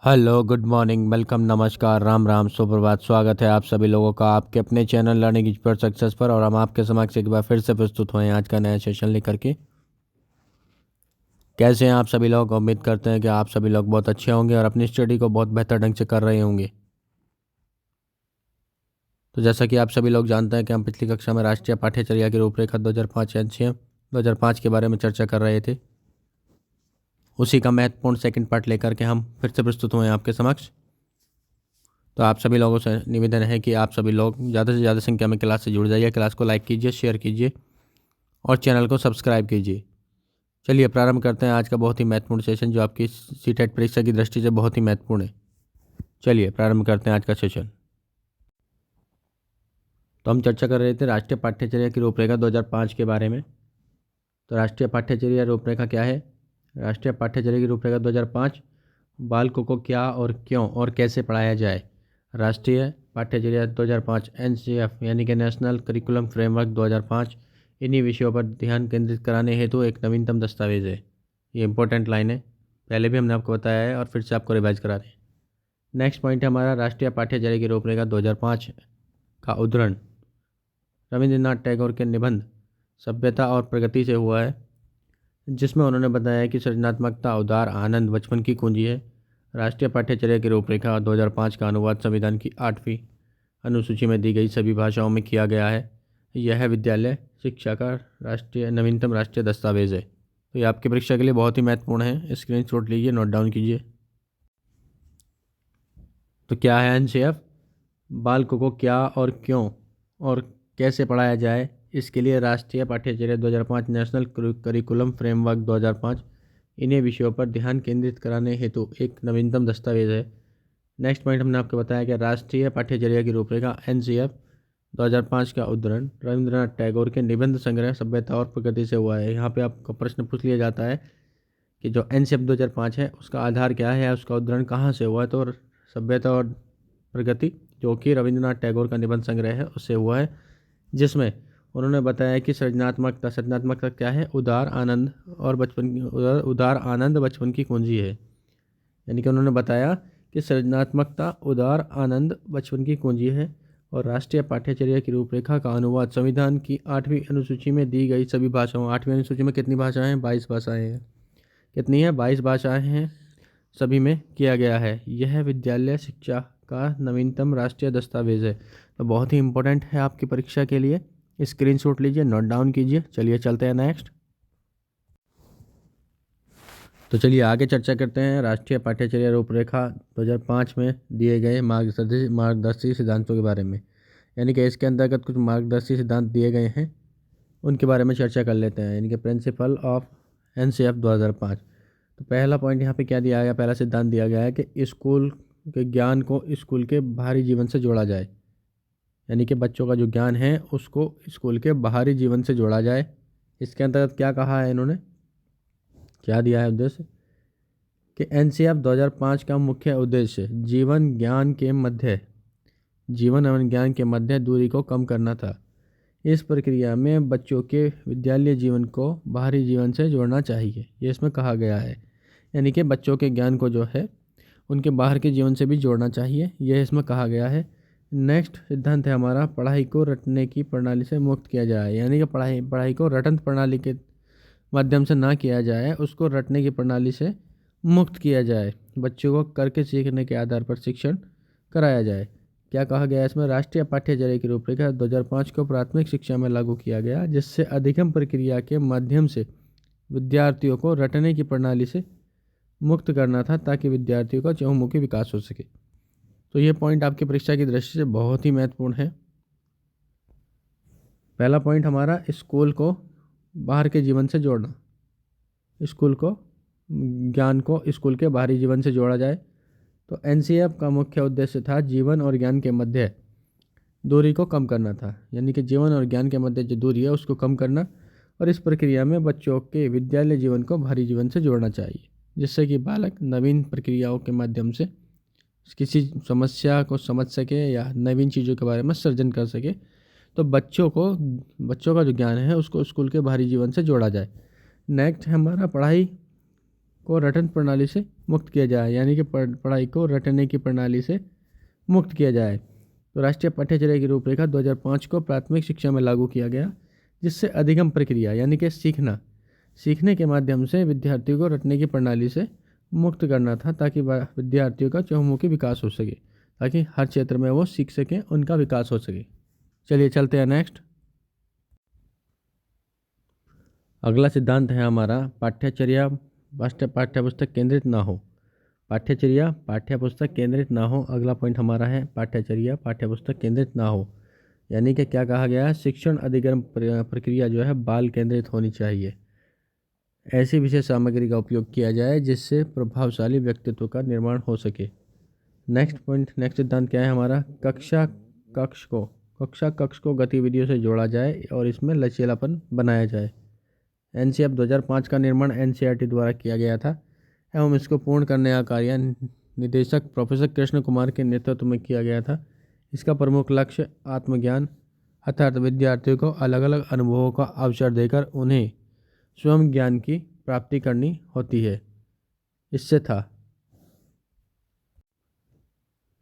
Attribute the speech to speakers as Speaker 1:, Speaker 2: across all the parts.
Speaker 1: Hello, good morning, welcome, नमस्कार, राम राम, सुप्रभात। स्वागत है आप सभी लोगों का आपके अपने चैनल लर्निंग इज पर सक्सेस पर। और हम आपके समक्ष एक बार फिर से प्रस्तुत हुए हैं आज का नया सेशन लेकर के। कैसे हैं आप सभी लोग? उम्मीद करते हैं कि आप सभी लोग बहुत अच्छे होंगे और अपनी स्टडी को बहुत बेहतर ढंग से कर रहे होंगे। तो जैसा कि आप सभी लोग जानते हैं कि हम पिछली कक्षा में राष्ट्रीय पाठ्यचर्या की रूपरेखा 2005 एनसीएम 2005 के बारे में चर्चा कर रहे थे। उसी का महत्वपूर्ण सेकंड पार्ट लेकर के हम फिर से प्रस्तुत हुए हैं आपके समक्ष। तो आप सभी लोगों से निवेदन है कि आप सभी लोग ज़्यादा से ज़्यादा संख्या में क्लास से जुड़ जाइए। क्लास को लाइक कीजिए, शेयर कीजिए और चैनल को सब्सक्राइब कीजिए। चलिए प्रारंभ करते हैं आज का बहुत ही महत्वपूर्ण सेशन, जो आपकी सीटेट परीक्षा की दृष्टि से बहुत ही महत्वपूर्ण है। चलिए प्रारंभ करते हैं आज का सेशन। तो हम चर्चा कर रहे थे राष्ट्रीय पाठ्यचर्या की रूपरेखा 2005 के बारे में। तो राष्ट्रीय पाठ्यचर्या रूपरेखा क्या है? राष्ट्रीय पाठ्यचर्या की रूपरेखा 2005 बालकों को क्या और क्यों और कैसे पढ़ाया जाए। राष्ट्रीय पाठ्यचर्या 2005 एनसीएफ यानी कि नेशनल करिकुलम फ्रेमवर्क 2005 इन्हीं विषयों पर ध्यान केंद्रित कराने हेतु एक नवीनतम दस्तावेज है। ये इंपॉर्टेंट लाइन है, पहले भी हमने आपको बताया है और फिर से आपको रिवाइज करा रहे हैं। नेक्स्ट पॉइंट है हमारा राष्ट्रीय पाठ्यचर्या की रूपरेखा 2005 का उद्धरण रविंद्रनाथ टैगोर के निबंध सभ्यता और प्रगति से हुआ है, जिसमें उन्होंने बताया कि सृजनात्मकता, उदार आनंद बचपन की कुंजी है। राष्ट्रीय पाठ्यचर्या की रूपरेखा 2005 का अनुवाद संविधान की 8वीं अनुसूची में दी गई सभी भाषाओं में किया गया है। यह विद्यालय शिक्षा का नवीनतम राष्ट्रीय दस्तावेज है। तो ये आपकी परीक्षा के लिए बहुत ही महत्वपूर्ण है। स्क्रीनशॉट लीजिए, नोट डाउन कीजिए। तो क्या है एनसीएफ? बालकों को क्या और क्यों और कैसे पढ़ाया जाए, इसके लिए राष्ट्रीय पाठ्यचर्या 2005 नेशनल करिकुलम फ्रेमवर्क 2005 इन्हीं विषयों पर ध्यान केंद्रित कराने हेतु एक नवीनतम दस्तावेज है। नेक्स्ट पॉइंट हमने आपको बताया कि राष्ट्रीय पाठ्यचर्या की रूपरेखा एनसीएफ 2005 का उद्धरण रविंद्रनाथ टैगोर के निबंध संग्रह सभ्यता और प्रगति से हुआ है। यहाँ पे आपको प्रश्न पूछ लिया जाता है कि जो एनसीएफ 2005 है उसका आधार क्या है, उसका उद्धरण कहाँ से हुआ है। तो सभ्यता और प्रगति, जो कि रविंद्रनाथ टैगोर का निबंध संग्रह है, उससे हुआ है, जिसमें उन्होंने बताया कि सृजनात्मकता क्या है? उदार आनंद और उदार आनंद बचपन की कुंजी है। यानी कि उन्होंने बताया कि सृजनात्मकता, उदार आनंद बचपन की कुंजी है। और राष्ट्रीय पाठ्यचर्या की रूपरेखा का अनुवाद संविधान की 8वीं अनुसूची में दी गई सभी भाषाओं, 8वीं अनुसूची में कितनी भाषाएं हैं? 22 भाषाएं हैं। कितनी है? 22 भाषाएं हैं, सभी में किया गया है। यह विद्यालय शिक्षा का नवीनतम राष्ट्रीय दस्तावेज है। तो बहुत ही इंपॉर्टेंट है आपकी परीक्षा के लिए। स्क्रीनशॉट लीजिए, नोट डाउन कीजिए। चलिए चलते हैं नेक्स्ट। तो चलिए आगे चर्चा करते हैं राष्ट्रीय पाठ्यचर्या रूपरेखा 2005 में दिए गए मार्गदर्शी सिद्धांतों के बारे में। यानी कि इसके अंतर्गत कुछ मार्गदर्शी सिद्धांत दिए गए हैं, उनके बारे में चर्चा कर लेते हैं। यानी कि प्रिंसिपल ऑफ एनसीएफ 2005। तो पहला पॉइंट यहाँ पे क्या दिया गया? पहला सिद्धांत दिया गया है कि स्कूल के ज्ञान को स्कूल के बाहरी जीवन से जोड़ा जाए। यानी कि बच्चों का जो ज्ञान है उसको स्कूल के बाहरी जीवन से जोड़ा जाए। इसके अंतर्गत क्या कहा है इन्होंने, क्या दिया है उद्देश्य? कि एनसीएफ 2005 का मुख्य उद्देश्य जीवन एवं ज्ञान के मध्य दूरी को कम करना था। इस प्रक्रिया में बच्चों के विद्यालय जीवन को बाहरी जीवन से जोड़ना चाहिए, ये इसमें कहा गया है। यानी कि बच्चों के ज्ञान को जो है उनके बाहर के जीवन से भी जोड़ना चाहिए, यह इसमें कहा गया है। नेक्स्ट सिद्धांत है हमारा, पढ़ाई को रटने की प्रणाली से मुक्त किया जाए। यानी कि पढ़ाई को रटन प्रणाली के माध्यम से ना किया जाए, उसको रटने की प्रणाली से मुक्त किया जाए। बच्चों को करके सीखने के आधार पर शिक्षण कराया जाए। क्या कहा गया इसमें? राष्ट्रीय पाठ्यचर्या की रूपरेखा 2005 को प्राथमिक शिक्षा में लागू किया गया, जिससे अधिगम प्रक्रिया के माध्यम से विद्यार्थियों को रटने की प्रणाली से मुक्त करना था, ताकि विद्यार्थियों का चहुमुखी विकास हो सके। तो ये पॉइंट आपकी परीक्षा की दृष्टि से बहुत ही महत्वपूर्ण है। पहला पॉइंट हमारा, स्कूल को बाहर के जीवन से जोड़ना, स्कूल को ज्ञान को स्कूल के बाहरी जीवन से जोड़ा जाए। तो एनसीएफ का मुख्य उद्देश्य था जीवन और ज्ञान के मध्य दूरी को कम करना था। यानी कि जीवन और ज्ञान के मध्य जो दूरी है उसको कम करना, और इस प्रक्रिया में बच्चों के विद्यालय जीवन को बाहरी जीवन से जोड़ना चाहिए, जिससे कि बालक नवीन प्रक्रियाओं के माध्यम से किसी समस्या को समझ सके या नवीन चीज़ों के बारे में सृजन कर सके। तो बच्चों का जो ज्ञान है उसको स्कूल के बाहरी जीवन से जोड़ा जाए। नेक्स्ट है हमारा, पढ़ाई को रटन प्रणाली से मुक्त किया जाए, यानी कि पढ़ाई को रटने की प्रणाली से मुक्त किया जाए। तो राष्ट्रीय पाठ्यचर्या की रूपरेखा 2005 को प्राथमिक शिक्षा में लागू किया गया, जिससे अधिगम प्रक्रिया यानी कि सीखने के माध्यम से विद्यार्थियों को रटने की प्रणाली से मुक्त करना था, ताकि विद्यार्थियों का चहुमुखी विकास हो सके, ताकि हर क्षेत्र में वो सीख सकें, उनका विकास हो सके। चलिए चलते हैं नेक्स्ट। अगला सिद्धांत है हमारा पाठ्यचर्या पाठ्यपुस्तक केंद्रित ना हो। पाठ्यचर्या पाठ्यपुस्तक केंद्रित ना हो, अगला पॉइंट हमारा है पाठ्यचर्या पाठ्यपुस्तक केंद्रित ना हो, यानी कि क्या कहा गया है, शिक्षण अधिगम प्रक्रिया जो है बाल केंद्रित होनी चाहिए। ऐसी विषय सामग्री का उपयोग किया जाए जिससे प्रभावशाली व्यक्तित्व का निर्माण हो सके। नेक्स्ट पॉइंट, नेक्स्ट सिद्धांत क्या है हमारा, कक्षा कक्ष को गतिविधियों से जोड़ा जाए और इसमें लचीलापन बनाया जाए। एनसीएफ 2005 का निर्माण एनसीईआरटी द्वारा किया गया था एवं इसको पूर्ण करने का कार्य निदेशक प्रोफेसर कृष्ण कुमार के नेतृत्व में किया गया था। इसका प्रमुख लक्ष्य आत्मज्ञान अर्थात विद्यार्थियों को अलग अलग अनुभवों का अवसर देकर उन्हें स्वयं ज्ञान की प्राप्ति करनी होती है, इससे था।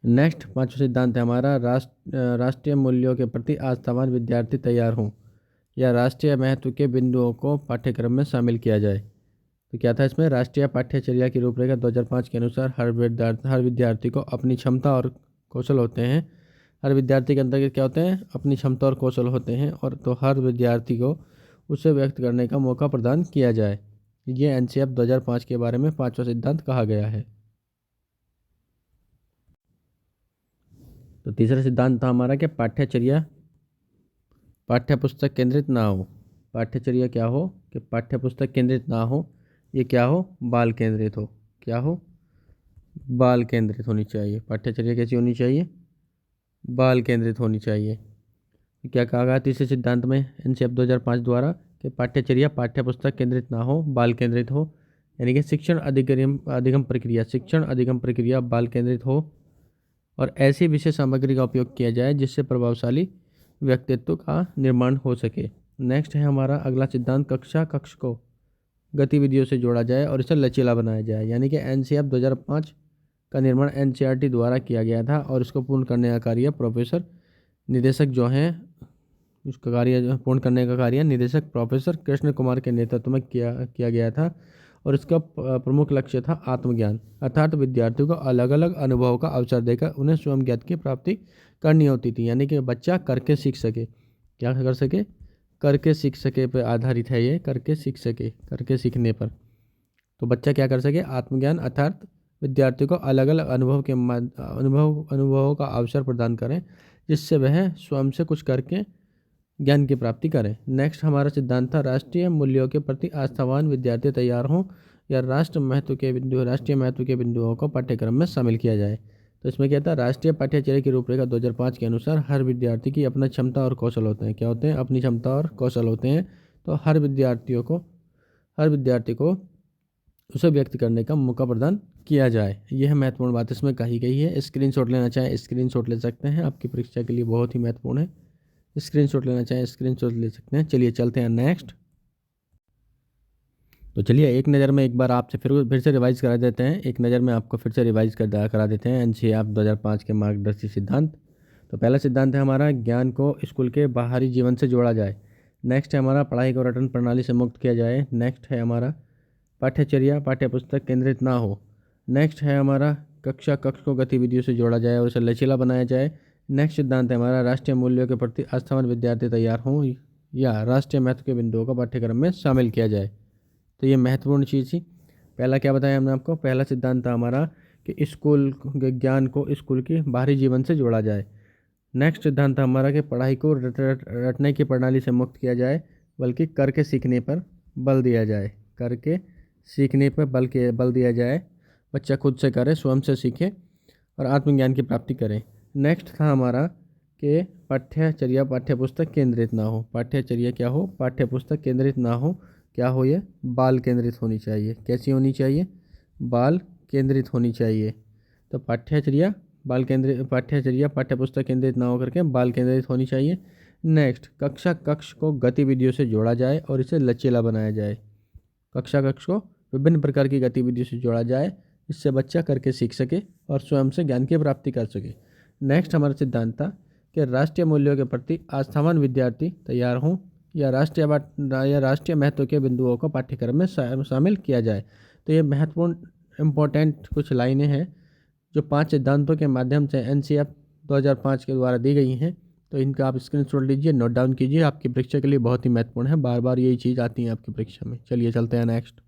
Speaker 1: नेक्स्ट पांचवा सिद्धांत है हमारा राष्ट्रीय मूल्यों के प्रति आस्थावान विद्यार्थी तैयार हों या राष्ट्रीय महत्व के बिंदुओं को पाठ्यक्रम में शामिल किया जाए। तो क्या था इसमें, राष्ट्रीय पाठ्यचर्या की रूपरेखा 2005 के अनुसार हर विद्यार्थी को अपनी क्षमता और कौशल होते हैं। हर विद्यार्थी के अंतर्गत क्या होते हैं, अपनी क्षमता और कौशल होते हैं, और तो हर विद्यार्थी को उसे व्यक्त करने का मौका प्रदान किया जाए। ये एनसीएफ 2005 के बारे में पांचवा सिद्धांत कहा गया है। तो तीसरा सिद्धांत था हमारा कि पाठ्यचर्या पाठ्यपुस्तक केंद्रित ना हो। पाठ्यचर्या क्या हो कि पाठ्यपुस्तक केंद्रित ना हो, ये क्या हो, बाल केंद्रित हो। क्या हो, बाल केंद्रित होनी चाहिए। पाठ्यचर्या कैसी होनी चाहिए, बाल केंद्रित होनी चाहिए। क्या कहा गया तीसरे सिद्धांत में एनसीएफ 2005 द्वारा कि पाठ्यचर्या पाठ्यपुस्तक केंद्रित ना हो, बाल केंद्रित हो, यानी कि शिक्षण अधिगम प्रक्रिया बाल केंद्रित हो और ऐसी विषय सामग्री का उपयोग किया जाए जिससे प्रभावशाली व्यक्तित्व का निर्माण हो सके। नेक्स्ट है हमारा अगला सिद्धांत, कक्ष को गतिविधियों से जोड़ा जाए और इसे लचीला बनाया जाए, यानी कि एनसीएफ 2005 का निर्माण एनसीईआरटी द्वारा किया गया था और इसको पूर्ण करने का कार्य प्रोफेसर निदेशक जो हैं उसका कार्य पूर्ण करने का कार्य निदेशक प्रोफेसर कृष्ण कुमार के नेतृत्व में किया गया था और इसका प्रमुख लक्ष्य था आत्मज्ञान अर्थात विद्यार्थियों को अलग अलग अनुभवों का अवसर देकर उन्हें स्वयं ज्ञान की प्राप्ति करनी होती थी, यानी कि बच्चा करके सीख सके। क्या कर सके, करके सीख सके पर आधारित है ये, करके सीख सके, करके सीखने पर। तो बच्चा क्या कर सके, आत्मज्ञान अर्थात विद्यार्थियों को अलग अलग अनुभवों का अवसर प्रदान करें जिससे वह स्वयं से कुछ करके ज्ञान की प्राप्ति करें। नेक्स्ट हमारा सिद्धांत था राष्ट्रीय मूल्यों के प्रति आस्थावान विद्यार्थी तैयार हों या राष्ट्रीय महत्व के बिंदुओं को पाठ्यक्रम में शामिल किया जाए। तो इसमें क्या था, राष्ट्रीय पाठ्यचर्या की रूपरेखा 2005 के अनुसार हर विद्यार्थी की अपना क्षमता और कौशल होते हैं। क्या होते हैं, अपनी क्षमता और कौशल होते हैं। तो हर विद्यार्थी को उसे व्यक्त करने का मौका प्रदान किया जाए। यह महत्वपूर्ण बात इसमें कही गई है। स्क्रीनशॉट लेना चाहें स्क्रीनशॉट ले सकते हैं, आपकी परीक्षा के लिए बहुत ही महत्वपूर्ण है। स्क्रीनशॉट लेना चाहें स्क्रीनशॉट ले सकते हैं। चलिए चलते हैं नेक्स्ट। तो चलिए एक नज़र में एक बार आपसे फिर से रिवाइज करा देते हैं। एक नज़र में आपको फिर से रिवाइज करा देते हैं एनसीईआरटी 2005 के मार्गदर्शी सिद्धांत। तो पहला सिद्धांत है हमारा ज्ञान को स्कूल के बाहरी जीवन से जोड़ा जाए। नेक्स्ट है हमारा पढ़ाई को रटन प्रणाली से मुक्त किया जाए। नेक्स्ट है हमारा पाठ्यचर्या पाठ्यपुस्तक केंद्रित ना हो। नेक्स्ट है हमारा कक्ष को गतिविधियों से जोड़ा जाए और उसे लचीला बनाया जाए। नेक्स्ट सिद्धांत है हमारा राष्ट्रीय मूल्यों के प्रति आस्थावान विद्यार्थी तैयार हों या राष्ट्रीय महत्व के बिंदुओं को पाठ्यक्रम में शामिल किया जाए। तो ये महत्वपूर्ण चीज़ थी। पहला क्या बताया हमने आपको, पहला सिद्धांत था हमारा कि स्कूल के ज्ञान को स्कूल के बाहरी जीवन से जोड़ा जाए। नेक्स्ट सिद्धांत था हमारा कि पढ़ाई को रटने की प्रणाली से मुक्त किया जाए बल्कि करके सीखने पर बल दिया जाए। करके सीखने पर बल दिया जाए, बच्चा खुद से करे, स्वयं से सीखे और आत्मज्ञान की प्राप्ति करे। नेक्स्ट था हमारा कि पाठ्यचर्या पाठ्यपुस्तक केंद्रित ना हो। पाठ्यचर्या क्या हो, पाठ्यपुस्तक केंद्रित ना हो। क्या हो, ये बाल केंद्रित होनी चाहिए। कैसी होनी चाहिए, बाल केंद्रित होनी चाहिए। तो पाठ्यचर्या पाठ्यपुस्तक केंद्रित ना हो करके बाल केंद्रित होनी चाहिए। नेक्स्ट कक्ष को गतिविधियों से जोड़ा जाए और इसे लचीला बनाया जाए। कक्ष को विभिन्न प्रकार की गतिविधियों से जोड़ा जाए, इससे बच्चा करके सीख सके और स्वयं से ज्ञान की प्राप्ति कर सके। नेक्स्ट हमारा सिद्धांत था कि राष्ट्रीय मूल्यों के प्रति आस्थावान विद्यार्थी तैयार हों या राष्ट्रीय महत्व के बिंदुओं को पाठ्यक्रम में शामिल किया जाए। तो ये महत्वपूर्ण इम्पोर्टेंट कुछ लाइनें हैं जो 5 सिद्धांतों के माध्यम से NCF 2005 के द्वारा दी गई हैं। तो इनका आप स्क्रीनशॉट लीजिए, नोट डाउन कीजिए, आपकी परीक्षा के लिए बहुत ही महत्वपूर्ण है। बार बार यही चीज़ आती है आपकी परीक्षा में। चलिए चलते हैं नेक्स्ट।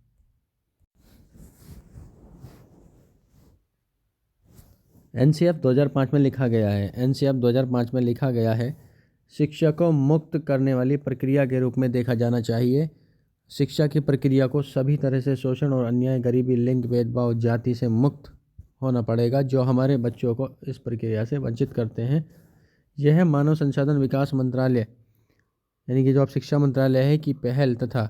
Speaker 1: NCF 2005 में लिखा गया है, NCF 2005 में लिखा गया है, शिक्षा को मुक्त करने वाली प्रक्रिया के रूप में देखा जाना चाहिए। शिक्षा की प्रक्रिया को सभी तरह से शोषण और अन्याय, गरीबी, लिंग भेदभाव, जाति से मुक्त होना पड़ेगा, जो हमारे बच्चों को इस प्रक्रिया से वंचित करते हैं। यह मानव संसाधन विकास मंत्रालय यानी कि जो आप शिक्षा मंत्रालय है की पहल तथा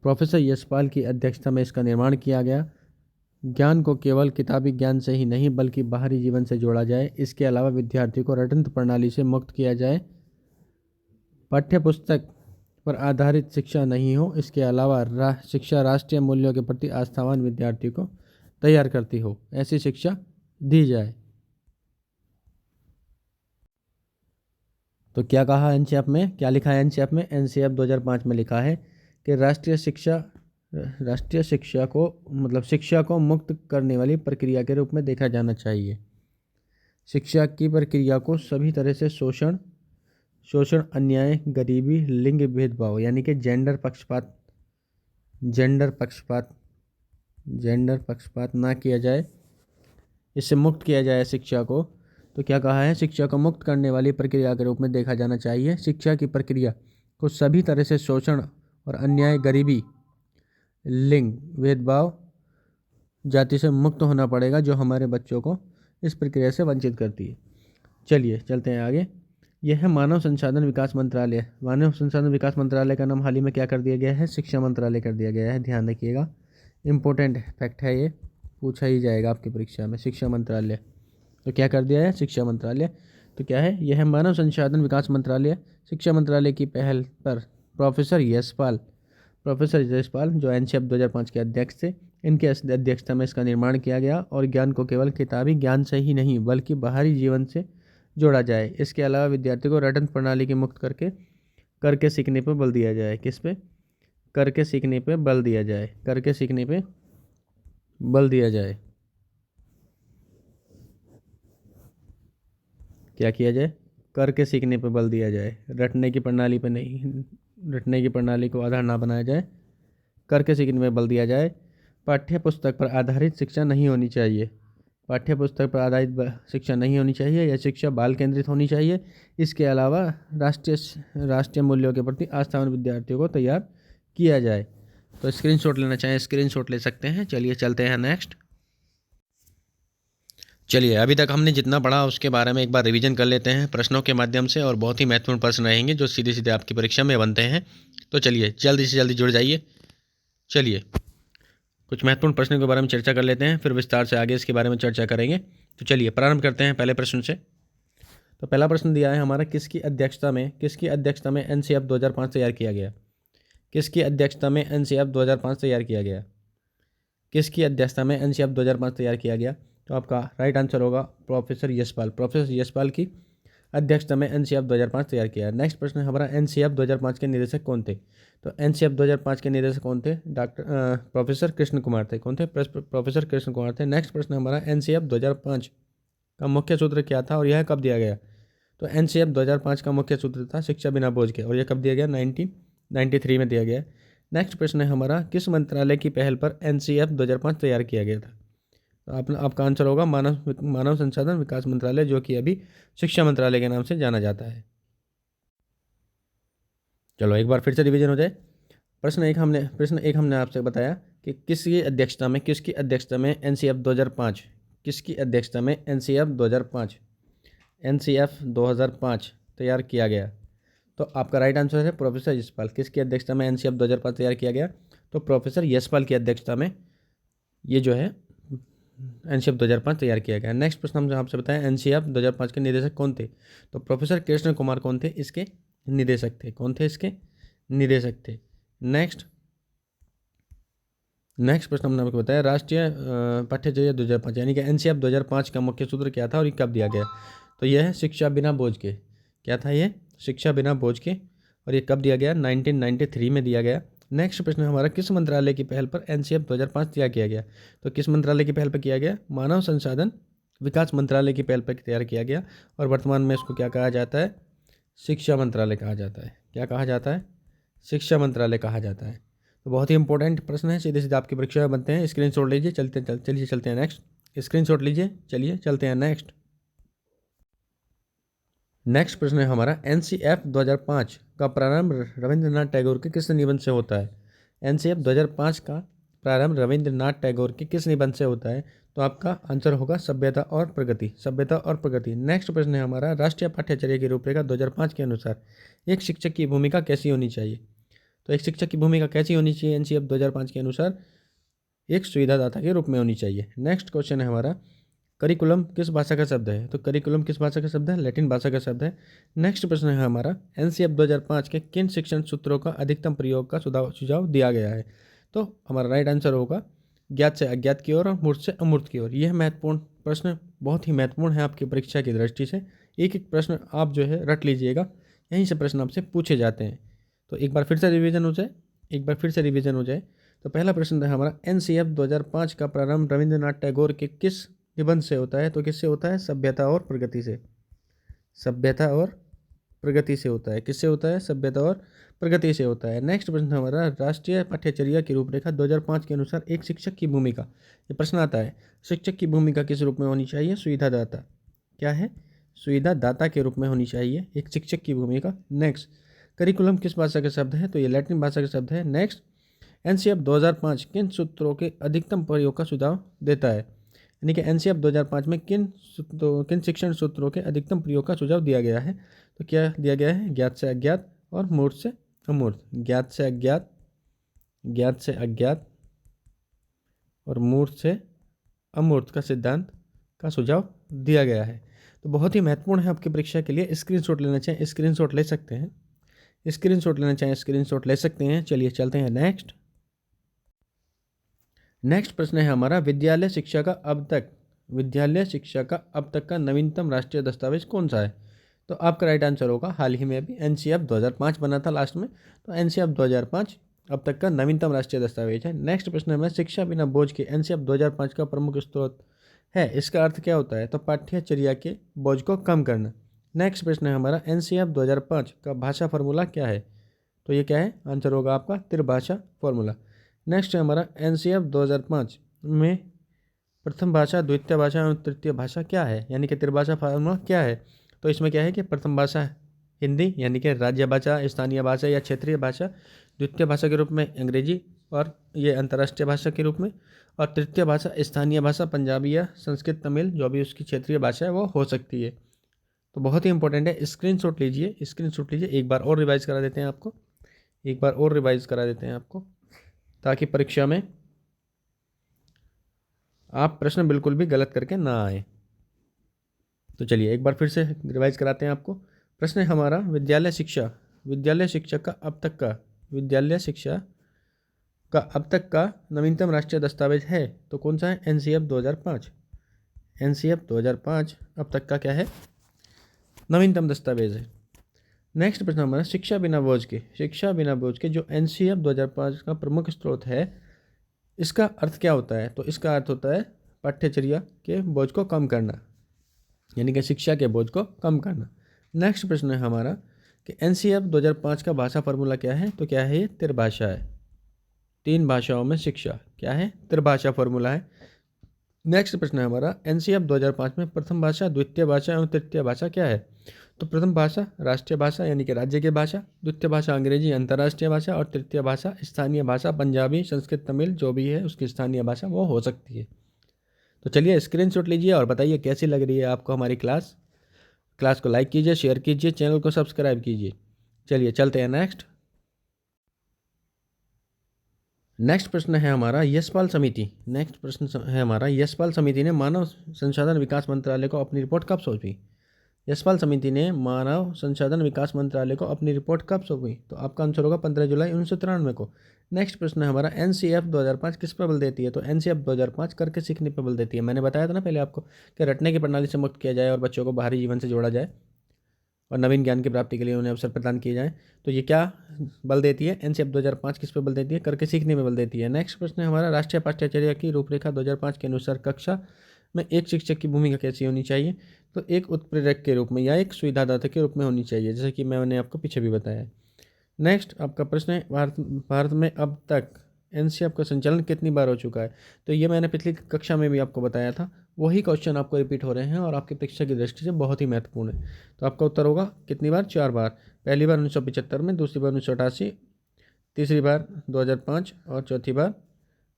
Speaker 1: प्रोफेसर यशपाल की अध्यक्षता में इसका निर्माण किया गया। ज्ञान को केवल किताबी ज्ञान से ही नहीं बल्कि बाहरी जीवन से जोड़ा जाए। इसके अलावा विद्यार्थी को रटंत प्रणाली से मुक्त किया जाए। पाठ्य पुस्तक पर आधारित शिक्षा नहीं हो। इसके अलावा शिक्षा राष्ट्रीय मूल्यों के प्रति आस्थावान विद्यार्थी को तैयार करती हो, ऐसी शिक्षा दी जाए। तो क्या कहा NCF में, क्या लिखा है NCF में? NCF 2005 में लिखा है कि राष्ट्रीय शिक्षा को शिक्षा को मुक्त करने वाली प्रक्रिया के रूप में देखा जाना चाहिए। शिक्षा की प्रक्रिया को सभी तरह से शोषण, अन्याय, गरीबी, लिंग भेदभाव यानी कि जेंडर पक्षपात ना किया जाए, इससे मुक्त किया जाए शिक्षा को। तो क्या कहा है? शिक्षा को मुक्त करने वाली प्रक्रिया के रूप में देखा जाना चाहिए। शिक्षा की प्रक्रिया को सभी तरह से शोषण और अन्याय, गरीबी, लिंग भेदभाव, जाति से मुक्त होना पड़ेगा, जो हमारे बच्चों को इस प्रक्रिया से वंचित करती है। चलिए चलते हैं आगे। यह है मानव संसाधन विकास मंत्रालय। मानव संसाधन विकास मंत्रालय का नाम हाल ही में क्या कर दिया गया है? शिक्षा मंत्रालय कर दिया गया है। ध्यान रखिएगा, इम्पोर्टेंट फैक्ट है, ये पूछा ही जाएगा आपकी परीक्षा में। शिक्षा मंत्रालय तो क्या कर दिया है? शिक्षा मंत्रालय। तो क्या है? यह है मानव संसाधन विकास मंत्रालय। शिक्षा मंत्रालय की पहल पर प्रोफेसर यशपाल जो NCF 2005 के अध्यक्ष थे, इनके अध्यक्षता में इसका निर्माण किया गया और ज्ञान को केवल किताबी ज्ञान से ही नहीं बल्कि बाहरी जीवन से जोड़ा जाए। इसके अलावा विद्यार्थी को रटंत प्रणाली की मुक्त करके सीखने पर बल दिया जाए। किस पे? करके सीखने पे बल दिया जाए। करके सीखने पे बल दिया जाए। क्या किया जाए? करके सीखने पे बल दिया जाए। रटने की प्रणाली पे नहीं, रटने की प्रणाली को आधार ना बनाया जाए, करके सीखने में बल दिया जाए। पाठ्य पुस्तक पर आधारित शिक्षा नहीं होनी चाहिए। पाठ्य पुस्तक पर आधारित शिक्षा नहीं होनी चाहिए। यह शिक्षा बाल केंद्रित होनी चाहिए। इसके अलावा राष्ट्रीय मूल्यों के प्रति आस्थावान विद्यार्थियों को तैयार किया जाए। तो स्क्रीनशॉट लेना चाहें स्क्रीनशॉट ले सकते हैं। चलिए चलते हैं नेक्स्ट। चलिए अभी तक हमने जितना पढ़ा उसके बारे में एक बार रिवीजन कर लेते हैं प्रश्नों के माध्यम से, और बहुत ही महत्वपूर्ण प्रश्न रहेंगे जो सीधे सीधे आपकी परीक्षा में बनते हैं। तो चलिए जल्दी से जल्दी जुड़ जाइए। चलिए कुछ महत्वपूर्ण प्रश्नों के बारे में चर्चा कर लेते हैं, फिर विस्तार से आगे इसके बारे में चर्चा करेंगे। तो चलिए प्रारंभ करते हैं पहले प्रश्न से। तो पहला प्रश्न दिया है हमारा, किसकी अध्यक्षता में NCF 2005 तैयार किया गया? किसकी अध्यक्षता में NCF 2005 तैयार किया गया? किसकी अध्यक्षता में NCF 2005 तैयार किया गया? तो आपका राइट आंसर होगा प्रोफेसर यशपाल की अध्यक्षता में NCF 2005 तैयार किया। नेक्स्ट प्रश्न है हमारा, NCF 2005 के निदेशक कौन थे? तो NCF 2005 के निदेशक कौन थे? प्रोफेसर कृष्ण कुमार थे। कौन थे? प्रोफेसर कृष्ण कुमार थे। नेक्स्ट प्रश्न हमारा, NCF 2005 का मुख्य सूत्र क्या था और यह कब दिया गया? तो NCF 2005 का मुख्य सूत्र था शिक्षा बिना बोझ के, और यह कब दिया गया? 1993 में दिया गया। नेक्स्ट प्रश्न है हमारा, किस मंत्रालय की पहल पर NCF 2005 तैयार किया गया था? तो आपका आंसर होगा मानव संसाधन विकास मंत्रालय, जो कि अभी शिक्षा मंत्रालय के नाम से जाना जाता है। चलो एक बार फिर से रिवीजन हो जाए। प्रश्न एक हमने आपसे बताया कि किसकी अध्यक्षता में NCF 2005 NCF 2005 तैयार किया गया? तो आपका राइट आंसर है प्रोफेसर यशपाल। किसकी अध्यक्षता में NCF 2005 तैयार किया गया? तो प्रोफेसर यशपाल की अध्यक्षता में ये जो है NCF 2005 तैयार किया गया। नेक्स्ट प्रश्न हमने आपसे बताया, NCF 2005 के निदेशक कौन थे? तो प्रोफेसर कृष्ण कुमार कौन थे? इसके निदेशक थे। कौन थे? इसके निदेशक थे। नेक्स्ट नेक्स्ट प्रश्न हमने आपको बताया राष्ट्रीय पाठ्यचर्या 2005 यानी कि एनसीएफ 2005 का मुख्य सूत्र क्या था और ये कब दिया गया। तो यह है शिक्षा बिना बोझ के। क्या था ये? शिक्षा बिना बोझ के। और ये कब दिया गया? 1993 में दिया गया। नेक्स्ट प्रश्न हमारा किस मंत्रालय की पहल पर एनसीएफ 2005 तैयार किया गया। तो किस मंत्रालय की पहल पर किया गया? मानव संसाधन विकास मंत्रालय की पहल पर तैयार किया गया। और वर्तमान में इसको क्या कहा जाता है? शिक्षा मंत्रालय कहा जाता है। क्या कहा जाता है? शिक्षा मंत्रालय कहा जाता है। तो बहुत ही इंपॉर्टेंट प्रश्न है, सीधे सीधे आपकी परीक्षा में बनते हैं। स्क्रीनशॉट लीजिए। चलिए चलते हैं नेक्स्ट। स्क्रीनशॉट लीजिए। चलिए चलते हैं नेक्स्ट। नेक्स्ट प्रश्न है हमारा एनसीएफ 2005 का प्रारंभ रविंद्रनाथ टैगोर के किस निबंध से होता है। एनसीएफ 2005 का प्रारंभ रविंद्रनाथ टैगोर के किस निबंध से होता है। तो आपका आंसर होगा सभ्यता और प्रगति। सभ्यता और प्रगति। नेक्स्ट प्रश्न है हमारा राष्ट्रीय पाठ्यचर्या की रूपरेखा 2005 के अनुसार एक शिक्षक की भूमिका कैसी होनी चाहिए। तो एक शिक्षक की भूमिका कैसी होनी चाहिए एनसीएफ 2005 के अनुसार? एक सुविधादाता के रूप में होनी चाहिए। नेक्स्ट क्वेश्चन है हमारा करिकुलम किस भाषा का शब्द है। तो करिकुलम किस भाषा का शब्द है? लैटिन भाषा का शब्द है। नेक्स्ट प्रश्न है हमारा एनसीएफ 2005 के किन शिक्षण सूत्रों का अधिकतम प्रयोग का सुझाव दिया गया है। तो हमारा राइट आंसर होगा ज्ञात से अज्ञात की ओर और मूर्त से अमूर्त की ओर। यह महत्वपूर्ण प्रश्न बहुत ही महत्वपूर्ण है आपकी परीक्षा की दृष्टि से। एक एक प्रश्न आप जो है रट लीजिएगा, यहीं से प्रश्न आपसे पूछे जाते हैं। तो एक बार फिर से रिवीजन हो जाए। तो पहला प्रश्न है हमारा एनसीएफ 2005 का प्रारंभ रविंद्रनाथ टैगोर के किस निबंध से होता है। तो किससे होता है? सभ्यता और प्रगति से। सभ्यता और प्रगति से होता है। किससे होता है? सभ्यता और प्रगति से होता है। नेक्स्ट प्रश्न हमारा राष्ट्रीय पाठ्यचर्या की रूपरेखा 2005 के अनुसार एक शिक्षक की भूमिका। ये प्रश्न आता है शिक्षक की भूमिका किस रूप में होनी चाहिए? सुविधादाता। क्या है? सुविधादाता के रूप में होनी चाहिए एक शिक्षक की भूमिका। नेक्स्ट करिकुलम किस भाषा का शब्द है। तो ये लैटिन भाषा का शब्द है। नेक्स्ट एनसीएफ 2005 किन सूत्रों के अधिकतम प्रयोग का सुझाव देता है। यानी कि एनसीएफ 2005 में किन शिक्षण सूत्रों के अधिकतम प्रयोग का सुझाव दिया गया है। तो क्या दिया गया है? ज्ञात से अज्ञात और मूर्त से अमूर्त। ज्ञात से अज्ञात, ज्ञात से अज्ञात और मूर्त से अमूर्त का सिद्धांत का सुझाव दिया गया है। तो बहुत ही महत्वपूर्ण है आपकी परीक्षा के लिए। स्क्रीनशॉट लेना चाहें स्क्रीनशॉट ले सकते हैं। स्क्रीनशॉट लेना चाहें स्क्रीनशॉट ले सकते हैं। चलिए चलते हैं नेक्स्ट। नेक्स्ट प्रश्न है हमारा विद्यालय शिक्षा का अब तक का नवीनतम राष्ट्रीय दस्तावेज कौन सा है। तो आपका राइट आंसर होगा हाल ही में अभी एनसीएफ 2005 बना था लास्ट में। तो एनसीएफ 2005 अब तक का नवीनतम राष्ट्रीय दस्तावेज है। नेक्स्ट प्रश्न है हमारा शिक्षा बिना बोझ के एनसीएफ 2005 का प्रमुख स्रोत है। इसका अर्थ क्या होता है। तो पाठ्यचर्या के बोझ को कम करना। नेक्स्ट प्रश्न है हमारा एनसीएफ 2005 का भाषा फार्मूला क्या है। तो ये क्या है? आंसर होगा आपका त्रिभाषा फार्मूला। नेक्स्ट है हमारा एनसीएफ 2005 में प्रथम भाषा, द्वितीय भाषा और तृतीय भाषा क्या है। यानी कि त्रिभाषा फार्मूला क्या है। तो इसमें क्या है कि प्रथम भाषा हिंदी यानी कि राज्य भाषा, स्थानीय भाषा या क्षेत्रीय भाषा, द्वितीय भाषा के रूप में अंग्रेजी और ये अंतर्राष्ट्रीय भाषा के रूप में, और तृतीय भाषा स्थानीय भाषा पंजाबी या संस्कृत, तमिल जो भी उसकी क्षेत्रीय भाषा है वो हो सकती है। तो बहुत ही इंपॉर्टेंट है। स्क्रीनशॉट लीजिए। एक बार और रिवाइज करा देते हैं आपको ताकि परीक्षा में आप प्रश्न बिल्कुल भी गलत करके ना आए। तो चलिए एक बार फिर से रिवाइज कराते हैं आपको। प्रश्न है हमारा विद्यालय शिक्षा का अब तक का नवीनतम राष्ट्रीय दस्तावेज है। तो कौन सा है? एनसीएफ 2005। एनसीएफ 2005 अब तक का क्या है? नवीनतम दस्तावेज है। नेक्स्ट प्रश्न हमारा शिक्षा बिना बोझ के जो एनसीएफ 2005 का प्रमुख स्रोत है इसका अर्थ क्या होता है। तो इसका अर्थ होता है पाठ्यचर्या के बोझ को कम करना, यानी कि शिक्षा के बोझ को कम करना। नेक्स्ट प्रश्न है हमारा कि एनसीएफ 2005 का भाषा फार्मूला क्या है। तो क्या है? ये त्रिभाषा है। 3 भाषाओं में शिक्षा क्या है? त्रिभाषा फार्मूला है। नेक्स्ट प्रश्न है हमारा एनसीएफ 2005 में प्रथम भाषा, द्वितीय भाषा एवं तृतीय भाषा क्या है। तो प्रथम भाषा राष्ट्रीय भाषा यानी कि राज्य की भाषा, द्वितीय भाषा अंग्रेजी अंतर्राष्ट्रीय भाषा और तृतीय भाषा स्थानीय भाषा पंजाबी, संस्कृत, तमिल जो भी है उसकी स्थानीय भाषा वो हो सकती है। तो चलिए स्क्रीनशॉट लीजिए और बताइए कैसी लग रही है आपको हमारी क्लास को लाइक कीजिए, शेयर कीजिए, चैनल को सब्सक्राइब कीजिए। चलिए चलते हैं नेक्स्ट प्रश्न है हमारा यशपाल समिति ने मानव संसाधन विकास मंत्रालय को अपनी रिपोर्ट कब सौंपी। यशपाल समिति ने मानव संसाधन विकास मंत्रालय को अपनी रिपोर्ट कब सौंपी? तो आपका आंसर होगा 15 जुलाई 1993 को। नेक्स्ट प्रश्न है हमारा, एनसीएफ 2005 किस पर बल देती है? तो एनसीएफ 2005 करके सीखने पर बल देती है। मैंने बताया था ना पहले आपको कि रटने की प्रणाली से मुक्त किया जाए और बच्चों को बाहरी जीवन से जोड़ा जाए और नवीन ज्ञान की प्राप्ति के लिए उन्हें अवसर प्रदान किए जाएँ। तो ये क्या बल देती है? एनसीएफ 2005 किस पर बल देती है? करके सीखने में बल देती है। नेक्स्ट प्रश्न है हमारा, राष्ट्रीय पाठ्यचर्या की रूपरेखा 2005 के अनुसार कक्षा में एक शिक्षक की भूमिका कैसी होनी चाहिए? तो एक उत्प्रेरक के रूप में या एक सुविधादाता के रूप में होनी चाहिए, जैसे कि मैंने आपको पीछे भी बताया। नेक्स्ट आपका प्रश्न है, भारत में अब तक एनसीएफ का संचालन कितनी बार हो चुका है? तो ये मैंने पिछली कक्षा में भी आपको बताया था, वही क्वेश्चन आपको रिपीट हो रहे हैं और आपकी परीक्षा की दृष्टि से बहुत ही महत्वपूर्ण है। तो आपका उत्तर होगा कितनी बार? 4 बार। पहली बार 1975 में, दूसरी बार 1988, तीसरी बार 2005 और चौथी बार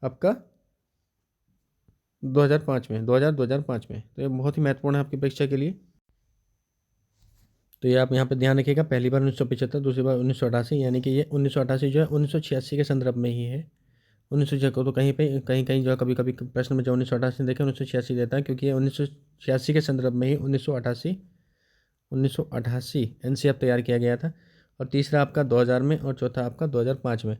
Speaker 1: आपका 2005 में, 2005 में। तो ये बहुत ही महत्वपूर्ण है आपकी परीक्षा के लिए। तो ये आप यहाँ पे ध्यान रखिएगा, पहली बार 1975, दूसरी बार 1988, यानी कि ये 1988 जो है 1986 के संदर्भ में ही है। 1986 को तो कहीं पे कहीं जो है कभी कभी प्रश्न में जो 1988 देखे 1986 देता है, क्योंकि ये 1986 के संदर्भ में ही 1988 एनसीएफ तैयार किया गया था। और तीसरा आपका 2000 में और चौथा आपका 2005 में।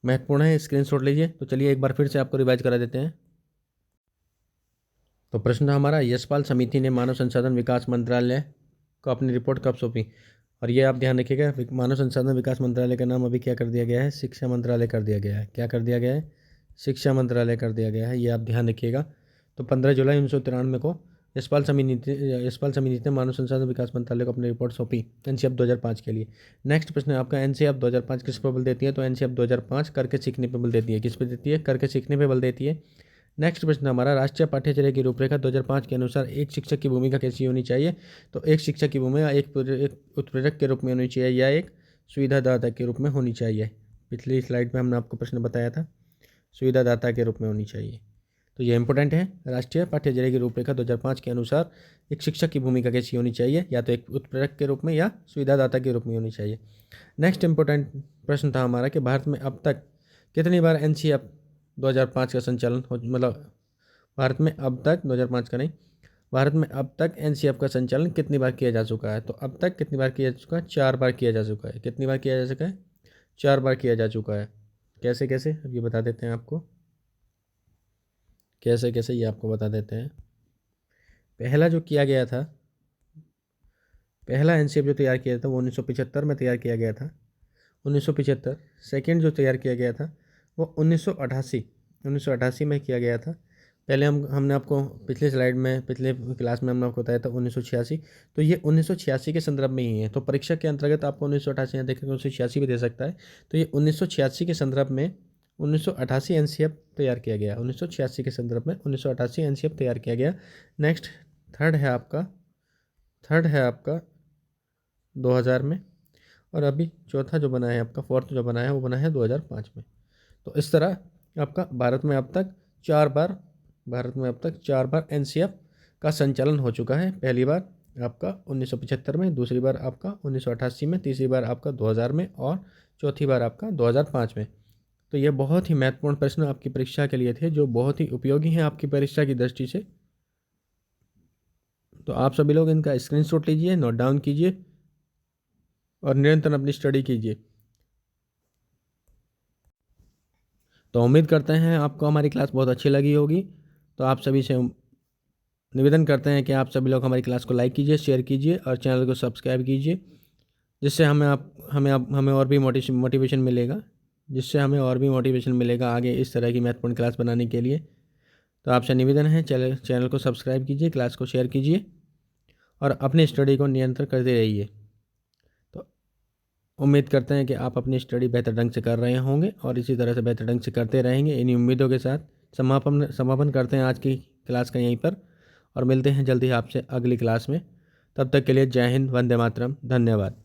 Speaker 1: महत्वपूर्ण है, स्क्रीनशॉट लीजिए। तो चलिए एक बार फिर से आपको रिवाइज करा देते हैं। तो प्रश्न था हमारा, यशपाल समिति ने मानव संसाधन विकास मंत्रालय को अपनी रिपोर्ट कब सौंपी? और ये आप ध्यान रखिएगा, मानव संसाधन विकास मंत्रालय का नाम अभी क्या कर दिया गया है? शिक्षा मंत्रालय कर दिया गया है। क्या कर दिया गया है? शिक्षा मंत्रालय कर दिया गया है, ये आप ध्यान रखिएगा। तो 15 जुलाई 1993 को यशपाल समिति ने मानव संसाधन विकास मंत्रालय को अपनी रिपोर्ट सौंपी एनसीएफ 2005 के लिए। नेक्स्ट प्रश्न है आपका, एनसीएफ 2005 किस पर बल देती है? तो एनसीएफ 2005 करके सीखने पर बल देती है। किस पर देती है? करके सीखने पर बल देती है। नेक्स्ट प्रश्न हमारा, राष्ट्रीय पाठ्यचर्या की रूपरेखा 2005 के अनुसार एक शिक्षक की भूमिका कैसी होनी चाहिए? तो एक शिक्षक की भूमिका एक उत्प्रेरक के रूप में होनी चाहिए या एक सुविधादाता के रूप में होनी चाहिए। पिछली स्लाइड में हमने आपको प्रश्न बताया था, सुविधादाता के रूप में होनी चाहिए। तो ये इंपॉर्टेंट है, राष्ट्रीय पाठ्यचर्या की रूपरेखा 2005 के अनुसार एक शिक्षक की भूमिका कैसी होनी चाहिए? या तो एक उत्प्रेरक के रूप में या सुविधादाता के रूप में होनी चाहिए। नेक्स्ट इंपॉर्टेंट प्रश्न था हमारा कि भारत में अब तक कितनी बार एनसीएफ 2005 का संचालन हो, मतलब भारत में अब तक 2005 का नहीं, भारत में अब तक एनसीएफ का संचालन कितनी बार किया जा चुका है? तो अब तक कितनी बार किया जा चुका है? 4 बार किया जा चुका है। कितनी बार किया जा चुका है? 4 बार किया जा चुका है। कैसे कैसे अब ये बता देते हैं आपको, कैसे कैसे ये आपको बता देते हैं। पहला जो किया गया था, पहला एनसीएफ जो तैयार किया था वो 1975 में तैयार किया गया था, 1975। सेकेंड जो तैयार किया गया था वो 1988 में किया गया था। पहले हमने आपको पिछले स्लाइड में, पिछले क्लास में हमने आपको बताया था 1986। तो ये 1986 के संदर्भ में ही है। तो परीक्षा के अंतर्गत आपको 1988 यहाँ देखेंगे 1986 भी दे सकता है। तो ये 1986 के संदर्भ में 1988 एनसीएफ तैयार किया गया। 1986 के संदर्भ में 1988 एनसीएफ तैयार किया गया। नेक्स्ट थर्ड है आपका 2000 में। और अभी चौथा जो बना है आपका, फोर्थ जो बना है वो बना है 2005 में। तो इस तरह आपका भारत में अब तक 4 बार एनसीएफ का संचालन हो चुका है। पहली बार आपका 1975 में, दूसरी बार आपका 1988 में, तीसरी बार आपका 2000 में और चौथी बार आपका 2005 में। तो ये बहुत ही महत्वपूर्ण प्रश्न आपकी परीक्षा के लिए थे, जो बहुत ही उपयोगी हैं आपकी परीक्षा की दृष्टि से। तो आप सभी लोग इनका स्क्रीनशॉट लीजिए, नोट डाउन कीजिए और निरंतर अपनी स्टडी कीजिए। तो उम्मीद करते हैं आपको हमारी क्लास बहुत अच्छी लगी होगी। तो आप सभी से निवेदन करते हैं कि आप सभी लोग हमारी क्लास को लाइक कीजिए, शेयर कीजिए और चैनल को सब्सक्राइब कीजिए, जिससे हमें और भी मोटिवेशन मिलेगा आगे इस तरह की महत्वपूर्ण क्लास बनाने के लिए। तो आपसे निवेदन है, चैनल को सब्सक्राइब कीजिए, क्लास को शेयर कीजिए और अपनी स्टडी को निरंतर करते रहिए। तो उम्मीद करते हैं कि आप अपनी स्टडी बेहतर ढंग से कर रहे होंगे और इसी तरह से बेहतर ढंग से करते रहेंगे। इन्हीं उम्मीदों के साथ समापन करते हैं आज की क्लास का यहीं पर और मिलते हैं जल्दी आपसे अगली क्लास में। तब तक के लिए जय हिंद, वंदे मातरम, धन्यवाद।